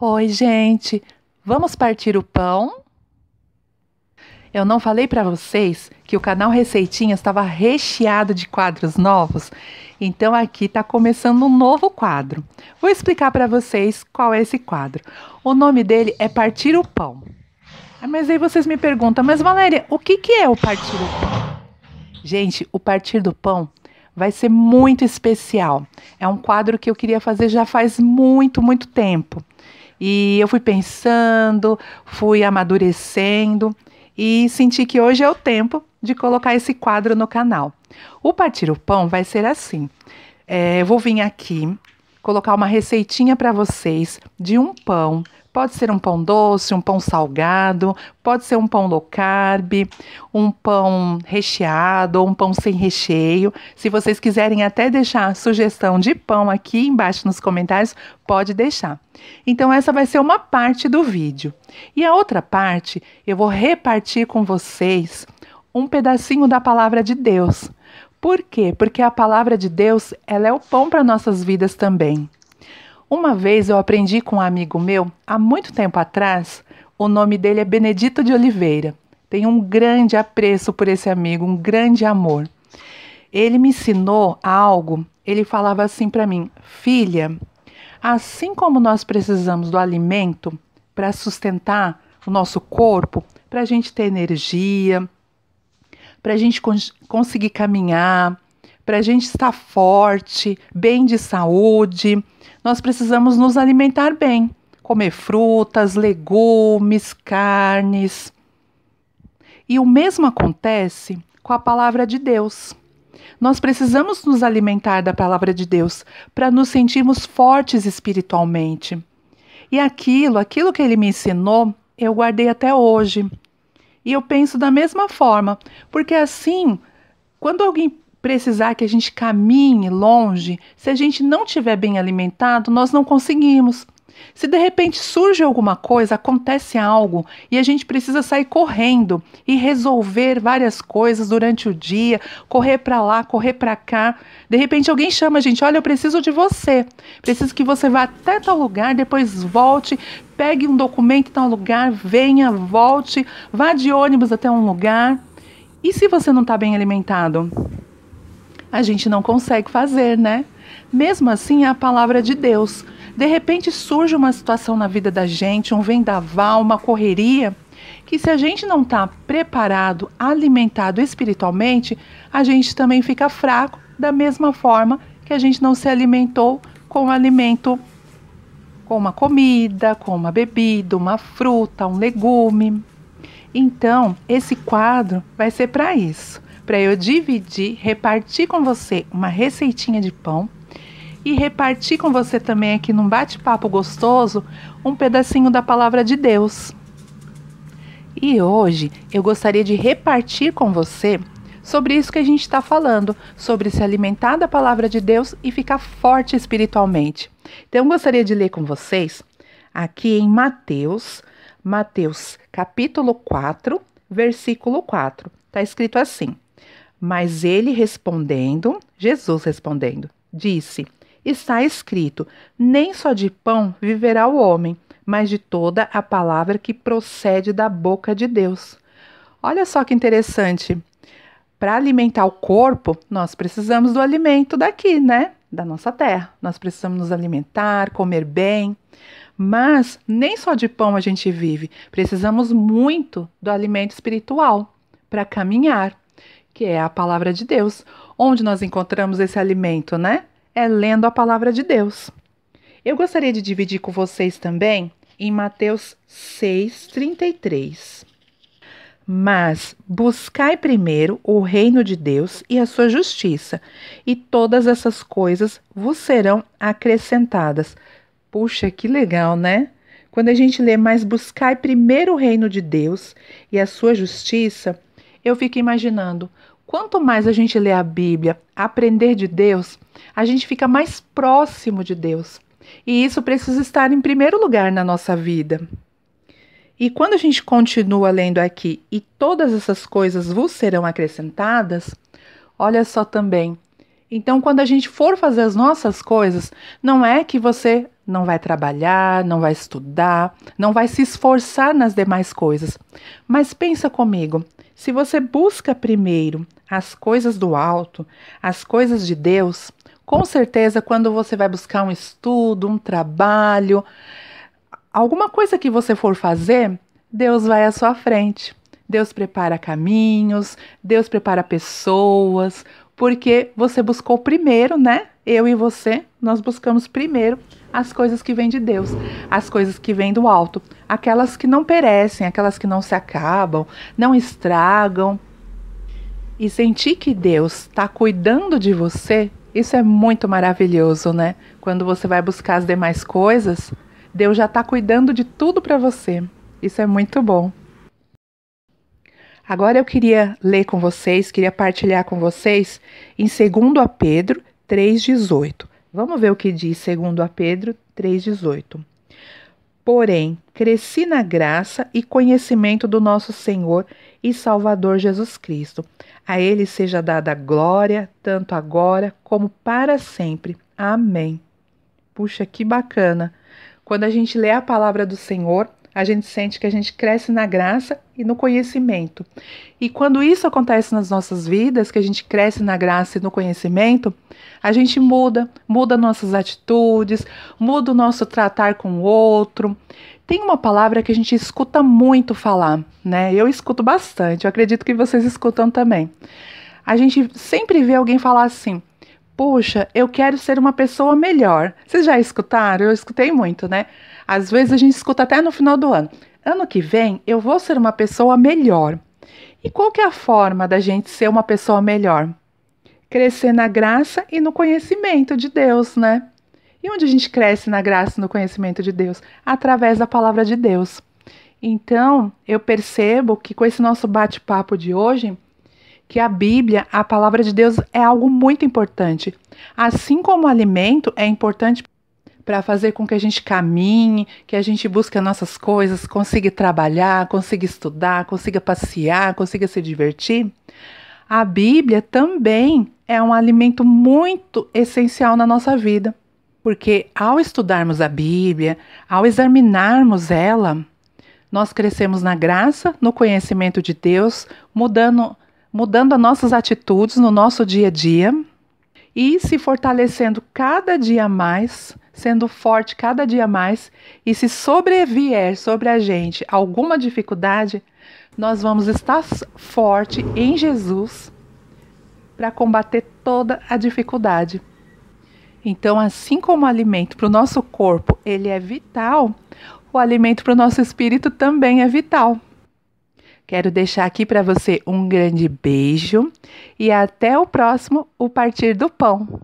Oi, gente. Vamos partir o pão? Eu não falei para vocês que o canal Receitinhas estava recheado de quadros novos? Então aqui está começando um novo quadro. Vou explicar para vocês qual é esse quadro. O nome dele é Partir o Pão. Mas aí vocês me perguntam, mas Valéria, o que é o Partir o Pão? Gente, o Partir do Pão vai ser muito especial. É um quadro que eu queria fazer já faz muito tempo. E eu fui pensando, fui amadurecendo e senti que hoje é o tempo de colocar esse quadro no canal. O Partir o Pão vai ser assim. Eu vou vir aqui colocar uma receitinha para vocês de um pão. Pode ser um pão doce, um pão salgado, pode ser um pão low carb, um pão recheado ou um pão sem recheio. Se vocês quiserem até deixar sugestão de pão aqui embaixo nos comentários, pode deixar. Então essa vai ser uma parte do vídeo. E a outra parte eu vou repartir com vocês um pedacinho da palavra de Deus. Por quê? Porque a palavra de Deus, ela é o pão para nossas vidas também. Uma vez eu aprendi com um amigo meu, há muito tempo atrás, o nome dele é Benedito de Oliveira. Tenho um grande apreço por esse amigo, um grande amor. Ele me ensinou algo, ele falava assim para mim: filha, assim como nós precisamos do alimento para sustentar o nosso corpo, para a gente ter energia, para a gente conseguir caminhar, para a gente estar forte, bem de saúde, nós precisamos nos alimentar bem, comer frutas, legumes, carnes. E o mesmo acontece com a palavra de Deus. Nós precisamos nos alimentar da palavra de Deus para nos sentirmos fortes espiritualmente. E aquilo que ele me ensinou, eu guardei até hoje. E eu penso da mesma forma, porque assim, quando alguém precisar que a gente caminhe longe, se a gente não estiver bem alimentado, nós não conseguimos. Se de repente surge alguma coisa, acontece algo e a gente precisa sair correndo e resolver várias coisas durante o dia, correr para lá, correr para cá. De repente alguém chama a gente: olha, eu preciso de você. Preciso que você vá até tal lugar, depois volte, pegue um documento em tal lugar, venha, volte, vá de ônibus até um lugar. E se você não está bem alimentado? A gente não consegue fazer, né? Mesmo assim, é a palavra de Deus. De repente surge uma situação na vida da gente, um vendaval, uma correria, que se a gente não está preparado, alimentado espiritualmente, a gente também fica fraco, da mesma forma que a gente não se alimentou com um alimento, com uma comida, com uma bebida, uma fruta, um legume. Então, esse quadro vai ser para isso. Para eu dividir, repartir com você uma receitinha de pão e repartir com você também aqui num bate-papo gostoso um pedacinho da palavra de Deus. E hoje eu gostaria de repartir com você sobre isso que a gente está falando, sobre se alimentar da palavra de Deus e ficar forte espiritualmente. Então eu gostaria de ler com vocês aqui em Mateus capítulo 4, versículo 4. Está escrito assim: mas ele respondendo, Jesus respondendo, disse: está escrito, nem só de pão viverá o homem, mas de toda a palavra que procede da boca de Deus. Olha só que interessante. Para alimentar o corpo, nós precisamos do alimento daqui, né? Da nossa terra. Nós precisamos nos alimentar, comer bem. Mas nem só de pão a gente vive. Precisamos muito do alimento espiritual para caminhar, que é a palavra de Deus. Onde nós encontramos esse alimento, né? É lendo a palavra de Deus. Eu gostaria de dividir com vocês também em Mateus 6:33. Mas buscai primeiro o reino de Deus e a sua justiça, e todas essas coisas vos serão acrescentadas. Puxa, que legal, né? Quando a gente lê, mas buscai primeiro o reino de Deus e a sua justiça, eu fico imaginando, quanto mais a gente lê a Bíblia, aprender de Deus, a gente fica mais próximo de Deus. E isso precisa estar em primeiro lugar na nossa vida. E quando a gente continua lendo aqui, e todas essas coisas vos serão acrescentadas, olha só também. Então, quando a gente for fazer as nossas coisas, não é que você não vai trabalhar, não vai estudar, não vai se esforçar nas demais coisas. Mas pensa comigo, se você busca primeiro as coisas do alto, as coisas de Deus, com certeza quando você vai buscar um estudo, um trabalho, alguma coisa que você for fazer, Deus vai à sua frente. Deus prepara caminhos, Deus prepara pessoas, porque você buscou primeiro, né? Eu e você, nós buscamos primeiro as coisas que vêm de Deus, as coisas que vêm do alto, aquelas que não perecem, aquelas que não se acabam, não estragam. E sentir que Deus está cuidando de você, isso é muito maravilhoso, né? Quando você vai buscar as demais coisas, Deus já está cuidando de tudo para você. Isso é muito bom. Agora eu queria ler com vocês, queria partilhar com vocês em 2 a Pedro 3,18. Vamos ver o que diz 2 a Pedro 3,18. Porém, cresci na graça e conhecimento do nosso Senhor e Salvador Jesus Cristo. A Ele seja dada glória, tanto agora como para sempre. Amém. Puxa, que bacana. Quando a gente lê a palavra do Senhor, a gente sente que a gente cresce na graça e no conhecimento. E quando isso acontece nas nossas vidas, que a gente cresce na graça e no conhecimento, a gente muda nossas atitudes, muda o nosso tratar com o outro. Tem uma palavra que a gente escuta muito falar, né? Eu escuto bastante, eu acredito que vocês escutam também. A gente sempre vê alguém falar assim: puxa, eu quero ser uma pessoa melhor. Vocês já escutaram? Eu escutei muito, né? Às vezes a gente escuta até no final do ano. Ano que vem eu vou ser uma pessoa melhor. E qual que é a forma da gente ser uma pessoa melhor? Crescer na graça e no conhecimento de Deus, né? E onde a gente cresce na graça e no conhecimento de Deus? Através da palavra de Deus. Então, eu percebo que com esse nosso bate-papo de hoje, que a Bíblia, a palavra de Deus, é algo muito importante. Assim como o alimento é importante para fazer com que a gente caminhe, que a gente busque as nossas coisas, consiga trabalhar, consiga estudar, consiga passear, consiga se divertir, a Bíblia também é um alimento muito essencial na nossa vida. Porque ao estudarmos a Bíblia, ao examinarmos nós crescemos na graça, no conhecimento de Deus, mudando as nossas atitudes no nosso dia a dia e se fortalecendo cada dia mais, sendo forte cada dia mais, e se sobrevier sobre a gente alguma dificuldade, nós vamos estar forte em Jesus para combater toda a dificuldade. Então, assim como o alimento para o nosso corpo ele é vital, o alimento para o nosso espírito também é vital. Quero deixar aqui para você um grande beijo e até o próximo O Partir do Pão.